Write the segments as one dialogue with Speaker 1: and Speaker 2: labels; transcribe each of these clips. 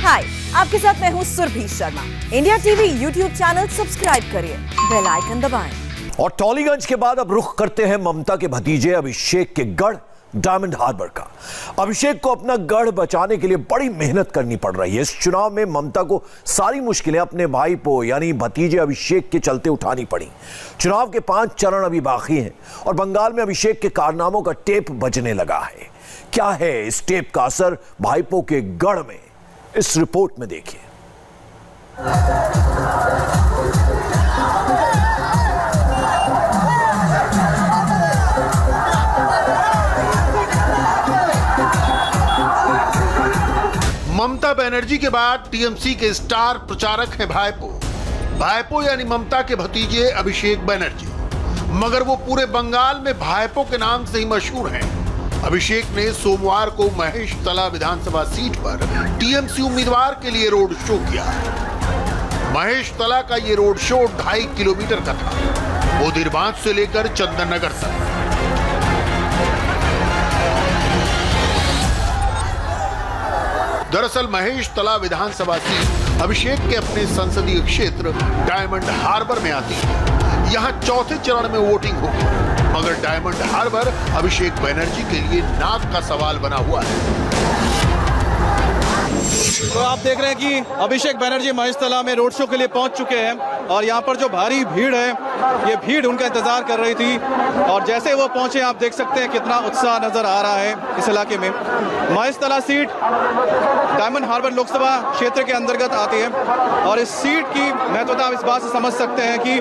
Speaker 1: हाय, आपके साथ मैं हूँ Surabhi Sharma. India TV YouTube channel subscribe करिए, बेल आइकन दबाएं।
Speaker 2: और टॉलीगंज के बाद अब रुख करते हैं ममता के भतीजे अभिषेक के गढ़ डायमंड हार्बर का। अभिषेक को अपना गढ़ बचाने के लिए बड़ी मेहनत करनी पड़ रही है। इस चुनाव में ममता को सारी मुश्किलें अपने भाईपो यानी भतीजे अभिषेक के चलते उठानी पड़ी। चुनाव के 5 चरण अभी बाकी हैं और बंगाल में अभिषेक के कारनामों का टेप बजने लगा है। क्या है इस टेप का असर भाईपो के गढ़ में, इस रिपोर्ट में देखिए।
Speaker 3: ममता बनर्जी के बाद टीएमसी के स्टार प्रचारक हैं भाईपो यानी ममता के भतीजे अभिषेक बनर्जी। मगर वो पूरे बंगाल में भाईपो के नाम से ही मशहूर हैं। अभिषेक ने सोमवार को महेश तला विधानसभा सीट पर टीएमसी उम्मीदवार के लिए रोड शो किया। महेश तला का ये रोड शो 2.5 किलोमीटर का था, बोदिरबांध से लेकर चंदन नगर तक। दरअसल महेश तला विधानसभा सीट अभिषेक के अपने संसदीय क्षेत्र डायमंड हार्बर में आती है। यहाँ चौथे चरण में वोटिंग होगी, मगर डायमंड हार्बर अभिषेक बनर्जी के लिए नाक का सवाल बना हुआ है।
Speaker 4: तो आप देख रहे हैं कि अभिषेक बनर्जी महेश तला में रोड शो के लिए पहुंच चुके हैं और यहाँ पर जो भारी भीड़ है, ये भीड़ उनका इंतजार कर रही थी और जैसे वो पहुंचे आप देख सकते हैं कितना उत्साह नजर आ रहा है इस इलाके में। महेश तला सीट डायमंड हार्बर लोकसभा क्षेत्र के अंतर्गत आती है और इस सीट की महत्वता आप इस बात से समझ सकते हैं कि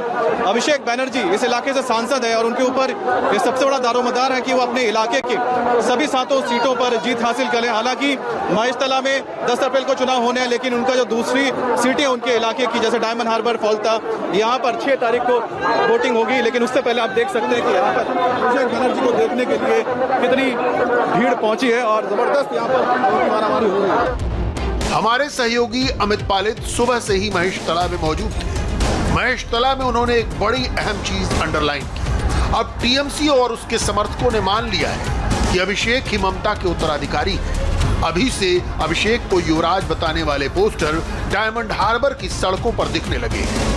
Speaker 4: अभिषेक बनर्जी इस इलाके से सांसद है और उनके ऊपर ये सबसे बड़ा दारोमदार है कि वो अपने इलाके के सभी 7 सीटों पर जीत हासिल करें। हालांकि महेश तला में 10 अप्रैल को चुनाव होने हैं, लेकिन उनका जो दूसरी सीटें उनके इलाके की जैसे डायमंड हार्बर फॉल्ता, यहाँ पर 6 तारीख को वोटिंग होगी। लेकिन उससे पहले आप देख सकते हैं कि यहाँ पर अभिषेक बनर्जी को देखने के लिए कितनी भीड़ पहुंची है और जबरदस्त यहाँ पर मारामारी हो रही है।
Speaker 3: हमारे सहयोगी अमित पालित सुबह से ही महेश तला में मौजूद थे। महेश तला में उन्होंने एक बड़ी अहम चीज अंडरलाइन की। अब टीएमसी और उसके समर्थकों ने मान लिया है कि अभिषेक ही ममता के उत्तराधिकारी हैं। अभी से अभिषेक को युवराज बताने वाले पोस्टर डायमंड हार्बर की सड़कों पर दिखने लगे हैं।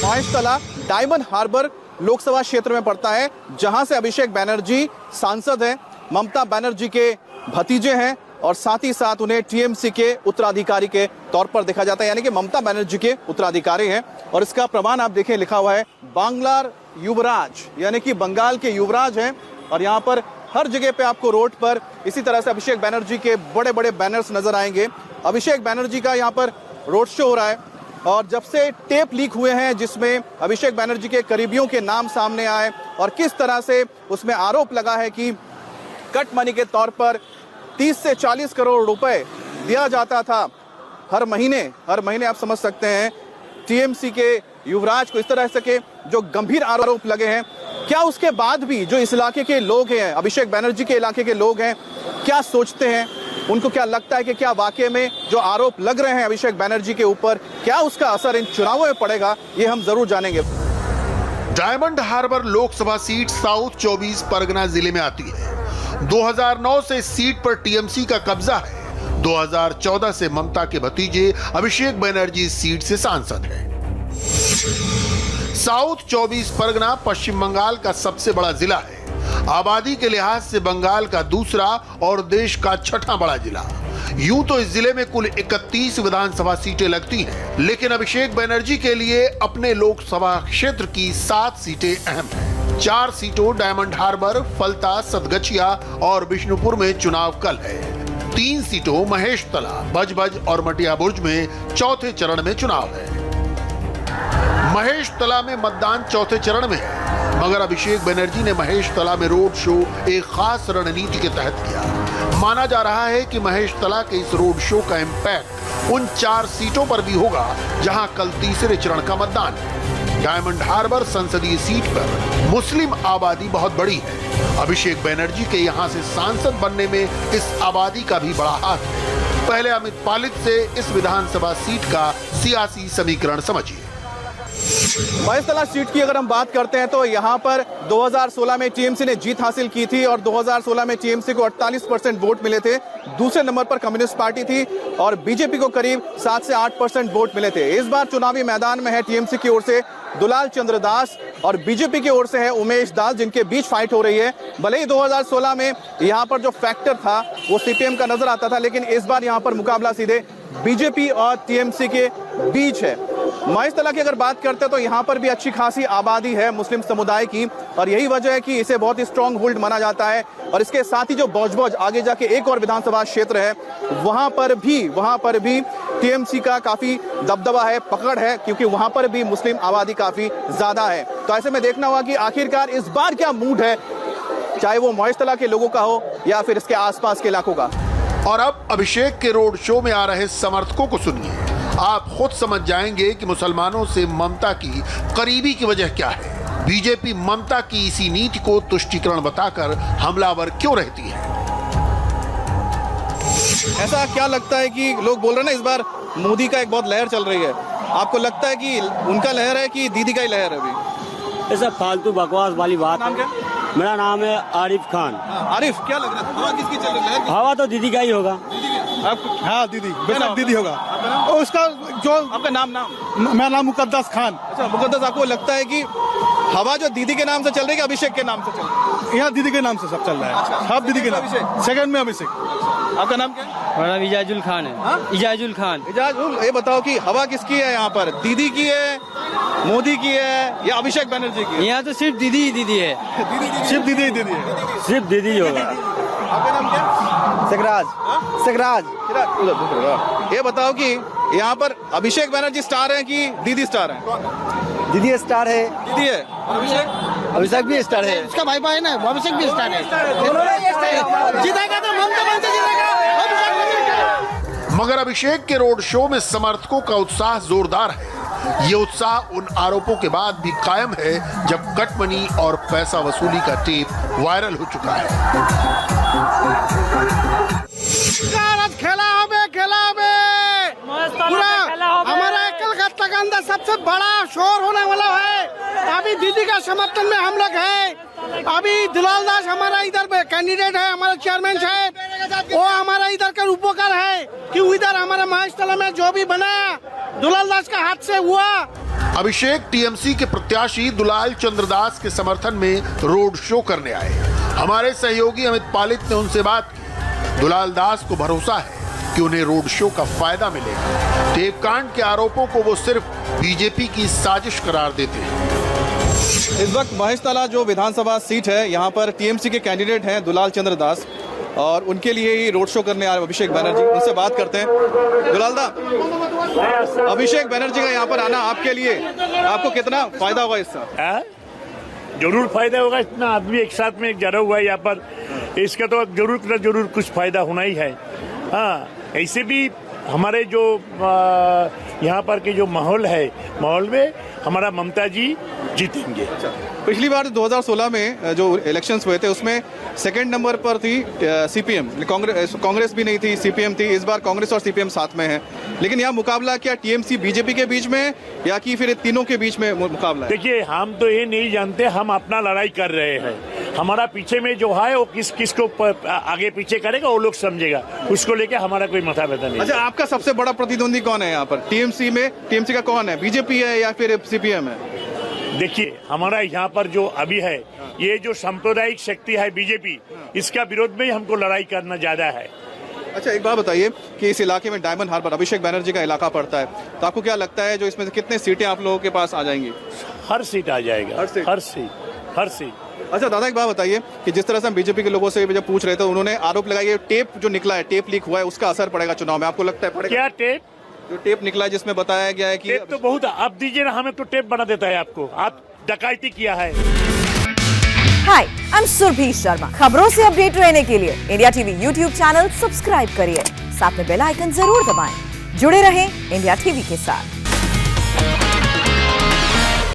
Speaker 4: महेश तला डायमंड हार्बर लोकसभा क्षेत्र में पड़ता है, जहां से अभिषेक बनर्जी सांसद हैं, ममता बनर्जी के भतीजे हैं और साथ ही साथ उन्हें टीएमसी के उत्तराधिकारी के तौर पर देखा जाता है, यानी कि ममता बनर्जी के उत्तराधिकारी हैं। और इसका प्रमाण आप देखें, लिखा हुआ है बांग्लार युवराज, यानी कि बंगाल के युवराज हैं। और यहाँ पर हर जगह पे आपको रोड पर इसी तरह से अभिषेक बनर्जी के बड़े बड़े बैनर्स नजर आएंगे। अभिषेक बनर्जी का यहाँ पर रोड शो हो रहा है और जब से टेप लीक हुए हैं जिसमें अभिषेक बनर्जी के करीबियों के नाम सामने आए और किस तरह से उसमें आरोप लगा है कि कट मनी के तौर पर 30 से 40 करोड़ रुपए दिया जाता था हर महीने आप समझ सकते हैं टीएमसी के युवराज को, इस तरह से के जो गंभीर आरोप लगे हैं। क्या उसके बाद भी जो इस इलाके के लोग हैं, अभिषेक बनर्जी के इलाके के लोग हैं, क्या सोचते हैं? उनको क्या लगता है कि क्या वाकई में जो आरोप लग रहे हैं अभिषेक बनर्जी के ऊपर, क्या उसका असर इन चुनावों में पड़ेगा? ये हम जरूर जानेंगे।
Speaker 3: Diamond Harbour Lok Sabha seat South 24 Pargana जिले में आती है। 2009 से इस सीट पर टीएमसी का कब्जा है। 2014 से ममता के भतीजे अभिषेक बनर्जी इस सीट से सांसद हैं। साउथ 24 परगना पश्चिम बंगाल का सबसे बड़ा जिला है। आबादी के लिहाज से बंगाल का दूसरा और देश का 6ठा बड़ा जिला। यूं तो इस जिले में कुल 31 विधानसभा सीटें लगती हैं, लेकिन अभिषेक बनर्जी के लिए अपने लोकसभा क्षेत्र की 7 सीटें अहम हैं। 4 सीटों डायमंड हार्बर, फलता, सतगछिया और बिष्णुपुर में चुनाव कल है। 3 सीटों महेश तला, बजबज और मटिया बुर्ज में चौथे चरण में चुनाव है। महेश तला में मतदान चौथे चरण में है, मगर अभिषेक बनर्जी ने महेश तला में रोड शो एक खास रणनीति के तहत किया। माना जा रहा है कि महेश तला के इस रोड शो का इम्पैक्ट उन 4 सीटों पर भी होगा जहां कल तीसरे चरण का मतदान है। डायमंड हार्बर संसदीय सीट पर मुस्लिम आबादी बहुत बड़ी है। अभिषेक बनर्जी के यहां से सांसद बनने में इस आबादी का भी बड़ा हाथ है। पहले अमित पालित से इस विधानसभा सीट का सियासी समीकरण समझिए।
Speaker 4: महेशतला सीट की अगर हम बात करते हैं तो यहाँ पर 2016 में टीएमसी ने जीत हासिल की थी और 2016 में टीएमसी को 48% वोट मिले थे। दूसरे नंबर पर कम्युनिस्ट पार्टी थी और बीजेपी को करीब 7 से 8% वोट मिले थे। इस बार चुनावी मैदान में है टीएमसी की ओर से दुलाल चंद्र दास और बीजेपी की ओर से है उमेश दास, जिनके बीच फाइट हो रही है। भले ही 2016 में यहाँ पर जो फैक्टर था वो सीपीएम का नजर आता था, लेकिन इस बार यहाँ पर मुकाबला सीधे बीजेपी और टीएमसी के बीच है। महेशतला की अगर बात करते हैं तो यहाँ पर भी अच्छी खासी आबादी है मुस्लिम समुदाय की और यही वजह है कि इसे बहुत ही स्ट्रांग होल्ड माना जाता है। और इसके साथ ही जो बौजबौज आगे जाके एक और विधानसभा क्षेत्र है वहां पर भी टीएमसी का काफी दबदबा है, पकड़ है, क्योंकि वहां पर भी मुस्लिम आबादी काफी ज्यादा है। तो ऐसे में देखना होगा कि आखिरकार इस बार क्या मूड है, चाहे वो महेशतला के लोगों का हो या फिर इसके आसपास के इलाकों का।
Speaker 3: और अब अभिषेक के रोड शो में आ रहे समर्थकों को सुनिए, आप खुद समझ जाएंगे कि मुसलमानों से ममता की करीबी की वजह क्या है। बीजेपी ममता की इसी नीति को तुष्टीकरण बताकर हमलावर क्यों रहती है।
Speaker 4: ऐसा क्या लगता है कि लोग बोल रहे हैं ना इस बार मोदी का एक बहुत लहर चल रही है, आपको लगता है कि उनका लहर है कि दीदी का ही लहर है अभी?
Speaker 5: ऐसा फालतू बकवास वाली बात
Speaker 4: नाम
Speaker 5: है।
Speaker 4: क्या?
Speaker 5: मेरा नाम है आरिफ खान।
Speaker 4: आरिफ, क्या लग रहा है हवा किसकी चल रही है?
Speaker 5: हवा तो दीदी का ही होगा।
Speaker 6: हाँ दीदी, बेशक दीदी होगा। और उसका जो
Speaker 4: आपका नाम
Speaker 6: मेरा नाम मुकद्दस खान।
Speaker 4: अच्छा मुकद्दस, आपको लगता है कि हवा जो दीदी के नाम से चल रही है कि अभिषेक के नाम से चल रही है?
Speaker 6: यहाँ दीदी के नाम से सब चल रहा है। सब दीदी के नाम।
Speaker 4: अभिषेक।
Speaker 6: सेकंड में अभिषेक।
Speaker 4: आपका नाम क्या है?
Speaker 5: मेरा नाम इजाजुल खान है। इजाजुल खान।
Speaker 4: इजाजुल, ये बताओ कि हवा किसकी है यहाँ पर, दीदी की है, मोदी की है या अभिषेक बनर्जी की है?
Speaker 5: यहाँ तो सिर्फ दीदी ही दीदी है।
Speaker 6: सिर्फ दीदी ही दीदी है।
Speaker 5: सिर्फ दीदी ही होगा।
Speaker 4: आपका नाम क्या?
Speaker 5: सिकराज।
Speaker 4: सिकराज। ये बताओ कि यहाँ पर अभिषेक बनर्जी स्टार है कि दीदी स्टार है?
Speaker 5: दीदी स्टार है।
Speaker 4: दीदी है।
Speaker 5: अभिषेक भी स्टार है।
Speaker 6: इसका भाई भाई ना, अभिषेक भी स्टार है। जीतेगा तो ममता बनर्जी जीतेगा।
Speaker 3: मगर अभिषेक के रोड शो में समर्थकों का उत्साह जोरदार है। ये उत्साह उन आरोपों के बाद भी कायम है जब कटमनी और पैसा वसूली का टेप वायरल हो चुका है।
Speaker 6: हमारा कलकत्ता का अंदर सबसे बड़ा शोर होने वाला है। अभी दीदी का समर्थन में हम लोग हैं। अभी दुलाल दास हमारा इधर कैंडिडेट है, हमारा चेयरमैन है, वो हमारा इधर का रूपकार है कि इधर हमारा महेशतला में जो भी बनाया दुलाल दास का हाथ से हुआ।
Speaker 3: अभिषेक टीएमसी के प्रत्याशी दुलाल चंद्रदास के समर्थन में रोड शो करने आए। हमारे सहयोगी अमित पालित ने उनसे बात की। दुलाल दास को भरोसा है कि उन्हें रोड शो का फायदा मिलेगा। टेपकांड के आरोपों को वो सिर्फ बीजेपी की साजिश करार देते हैं।
Speaker 4: इस वक्त महेशतला जो विधानसभा सीट है यहाँ पर टीएमसी के कैंडिडेट हैं दुलाल चंद्र दास और उनके लिए ही रोड शो करने आ रहे अभिषेक बनर्जी। उनसे बात करते हैं। दुलाल दा, अभिषेक बनर्जी का यहाँ पर आना आपके लिए, आपको कितना फायदा होगा इससे?
Speaker 7: जरूर फायदा होगा। इतना आदमी एक साथ में जरा हुआ है यहाँ पर, इसका तो जरूर कुछ फायदा होना ही है। हाँ, ऐसे भी हमारे जो यहाँ पर के जो माहौल है, माहौल में हमारा ममता जी जीतेंगे।
Speaker 4: पिछली बार 2016 में जो इलेक्शंस हुए थे उसमें सेकंड नंबर पर थी सीपीएम, कांग्रेस भी नहीं थी, सीपीएम थी। इस बार कांग्रेस और सीपीएम साथ में है, लेकिन यहाँ मुकाबला क्या टीएमसी बीजेपी के बीच में या कि फिर तीनों के बीच में मुकाबला है?
Speaker 7: देखिए, हम तो ये नहीं जानते, हम अपना लड़ाई कर रहे हैं। हमारा पीछे में जो है वो किस को आगे पीछे करेगा वो लोग समझेगा, उसको लेके हमारा कोई माथा व्यथा नहीं।
Speaker 4: अच्छा, आपका सबसे बड़ा प्रतिद्वंदी कौन है यहाँ पर टीएमसी में? टीएमसी का कौन है, बीजेपी है या फिर सीपीएम है?
Speaker 7: देखिए, हमारा यहाँ पर जो अभी है, ये जो सांप्रदायिक शक्ति है बीजेपी, इसका विरोध में ही हमको लड़ाई करना ज्यादा है।
Speaker 4: अच्छा, एक बात बताइए कि इस इलाके में डायमंड हार्बर अभिषेक बनर्जी का इलाका पड़ता है, तो आपको क्या लगता है जो इसमें से कितने सीटें आप लोगों के पास आ जाएंगी?
Speaker 7: हर सीट आ जाएगा, हर सीट।
Speaker 4: अच्छा दादा, एक बात बताइए कि जिस तरह से हम बीजेपी के लोगों से जब पूछ रहे थे, उन्होंने आरोप लगाया टेप जो निकला है, टेप लीक हुआ है, उसका असर पड़ेगा चुनाव में, आपको लगता है पड़ेगा?
Speaker 7: क्या टेप?
Speaker 4: जो टेप निकला है जिसमें बताया गया है कि
Speaker 7: टेप तो बहुत, अब दीजिए ना, हमें तो टेप बना देता है आपको, आप डकैती किया है।
Speaker 1: हाय, आई एम सुरभि शर्मा। खबरों से अपडेट रहने के लिए India TV YouTube channel subscribe करिए, साथ में बेल आइकन जरूर दबाएं। जुड़े रहें इंडिया टीवी के साथ।